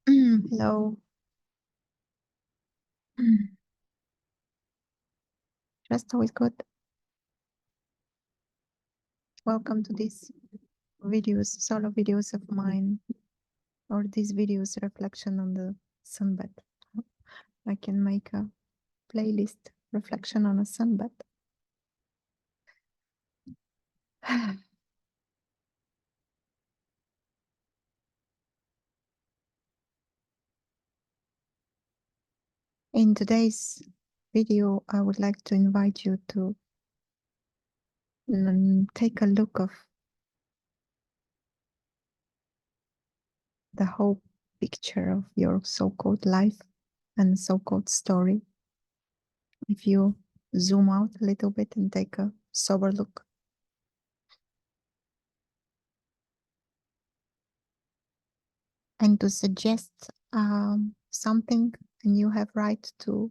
Hello. Just always good. Welcome to these videos, solo videos of mine, or these videos reflection on the sunbed. I can make a playlist reflection on a sunbed. In today's video, I would like to invite you to take a look of the whole picture of your so-called life and so-called story. If you zoom out a little bit and take a sober look. And to suggest something, and you have right to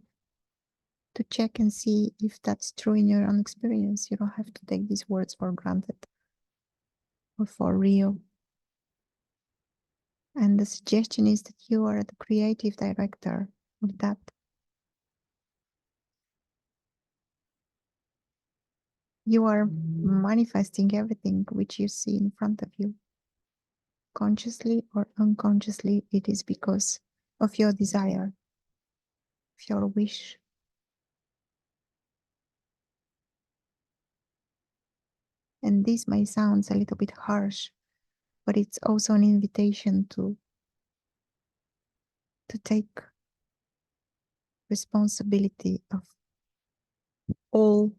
check and see if that's true in your own experience. You don't have to take these words for granted or for real. And the suggestion is that you are the creative director of that. You are manifesting everything which you see in front of you. Consciously or unconsciously, it is because of your desire, of your wish. And this may sound a little bit harsh, but it's also an invitation to take responsibility of all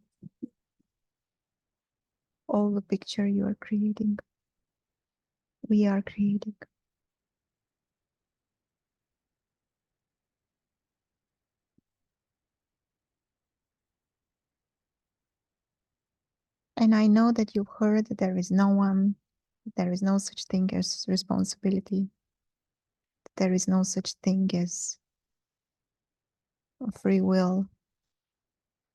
the picture you are creating. We are creating. And I know that you've heard that there is no such thing as responsibility. There is no such thing as free will.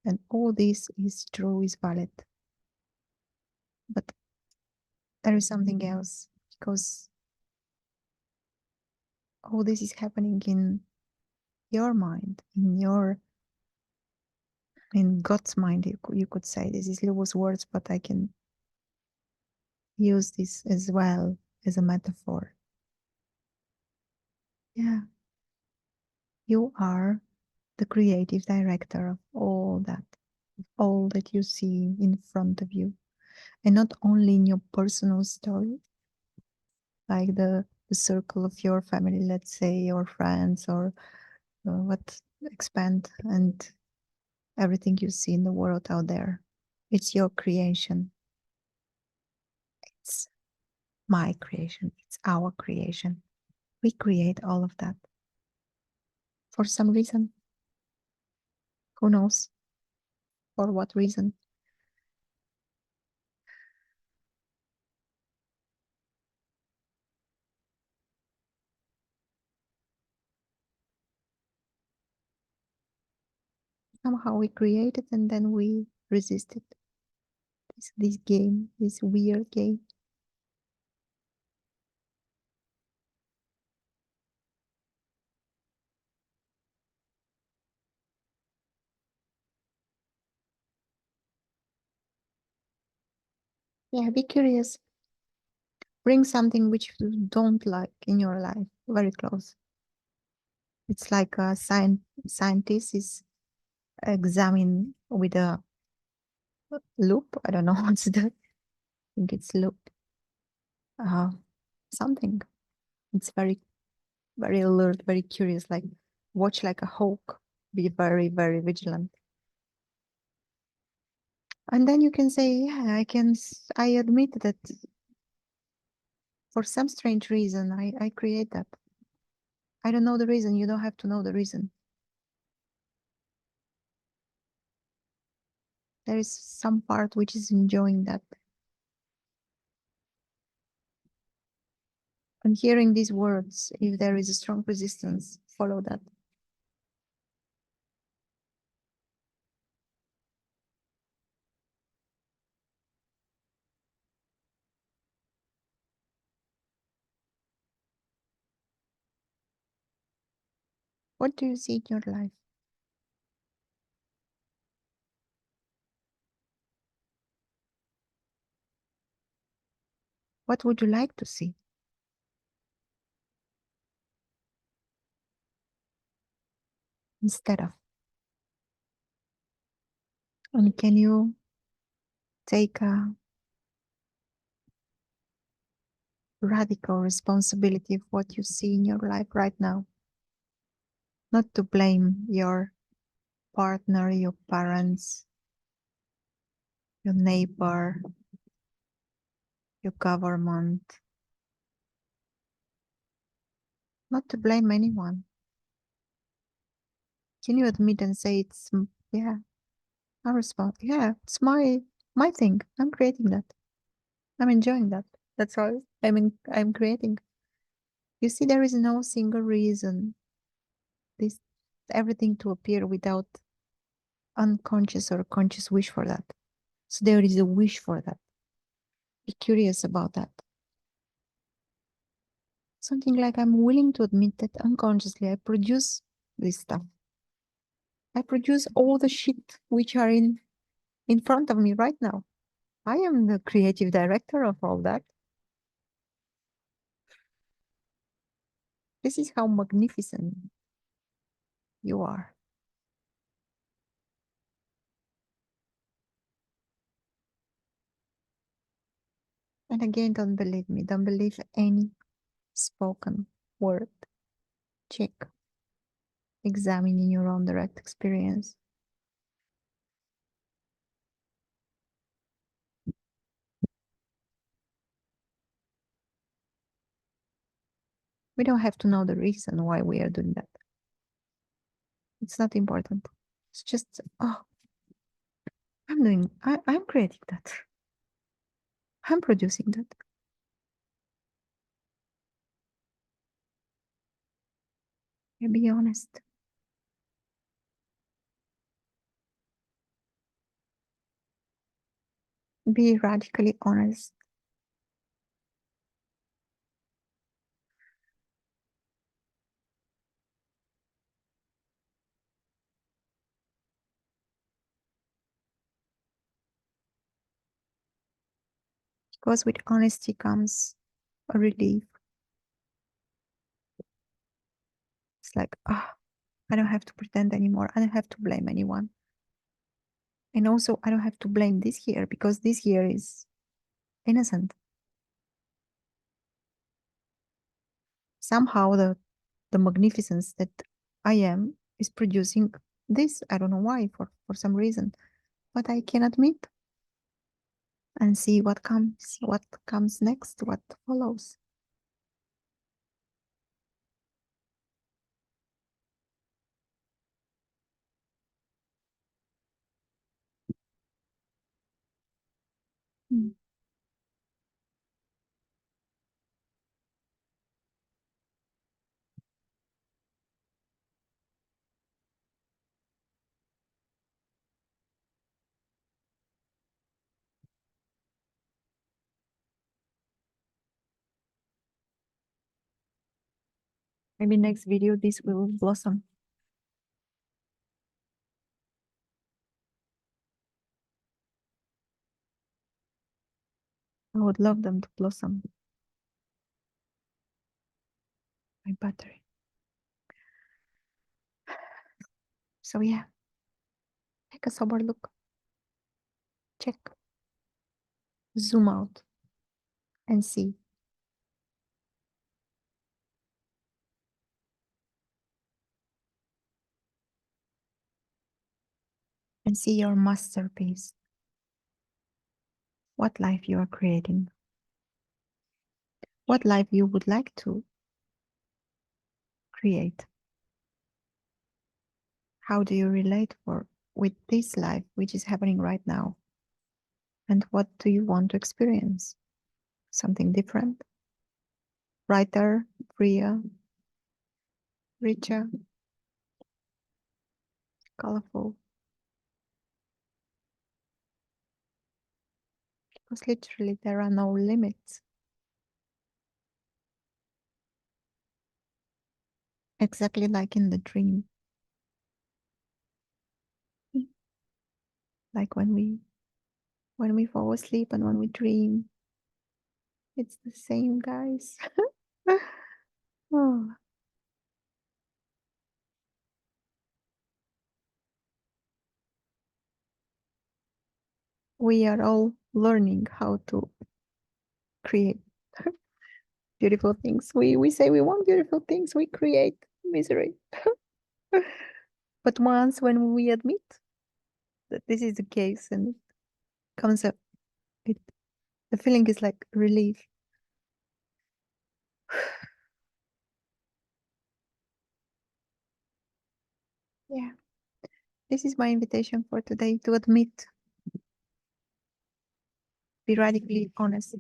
And all this is true, is valid. But there is something else, because all this is happening in your mind, in God's mind, you could say. This is Lubo's words, but I can use this as well as a metaphor. Yeah. You are the creative director of all that you see in front of you. And not only in your personal story, like the circle of your family, let's say, your friends, or what expand, and everything you see in the world out there. It's your creation. It's my creation. It's our creation. We create all of that. For some reason. Who knows? For what reason? Somehow we create it and then we resist it. This game, this weird game. Yeah, be curious. Bring something which you don't like in your life very close. It's like a scientist is examine with a loop. I don't know what's the. I think it's loop. Something. It's very, very alert, very curious. Like watch like a hawk. Be very, very vigilant. And then you can say, yeah, I admit that for some strange reason, I create that. I don't know the reason. You don't have to know the reason. There is some part which is enjoying that. And hearing these words, if there is a strong resistance, follow that. What do you see in your life? What would you like to see? Instead of. And can you take a radical responsibility of what you see in your life right now? Not to blame your partner, your parents, your neighbor, your government. Not to blame anyone. Can you admit and say yeah, I respond. Yeah, it's my thing. I'm creating that. I'm enjoying that. That's all. I'm creating. You see, there is no single reason this everything to appear without unconscious or conscious wish for that. So there is a wish for that. Be curious about that. Something like I'm willing to admit that unconsciously I produce this stuff. I produce all the shit which are in front of me right now. I am the creative director of all that. This is how magnificent you are. And again, don't believe me. Don't believe any spoken word. Check. Examine in your own direct experience. We don't have to know the reason why we are doing that. It's not important. It's just, oh, I'm creating that. I'm producing that. And be honest. Be radically honest. Because with honesty comes a relief. It's like, ah, I don't have to pretend anymore. I don't have to blame anyone. And also, I don't have to blame this here because this here is innocent. Somehow the magnificence that I am is producing this. I don't know why, for some reason. But I can admit and see what comes next, what follows. Mm. Maybe next video this will blossom. I would love them to blossom. My battery. So yeah, take a sober look. Check. Zoom out and see. And see your masterpiece. What life you are creating. What life you would like to create. How do you relate with this life which is happening right now? And what do you want to experience? Something different? Brighter, freer, richer, colorful? Because literally there are no limits. exactly like in the dream. Like when we fall asleep and when we dream. It's the same, guys. Oh, we are all learning how to create beautiful things. We say we want beautiful things, we create misery. But once when we admit that this is the case and it comes up, the feeling is like relief. Yeah. This is my invitation for today, to admit, be radically honest.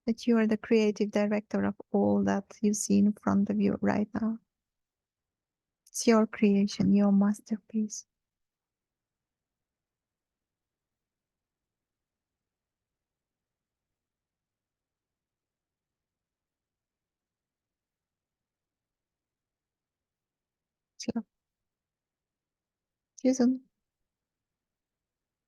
That you are the creative director of all that you see in front of you right now. It's your creation, your masterpiece. So, see you soon.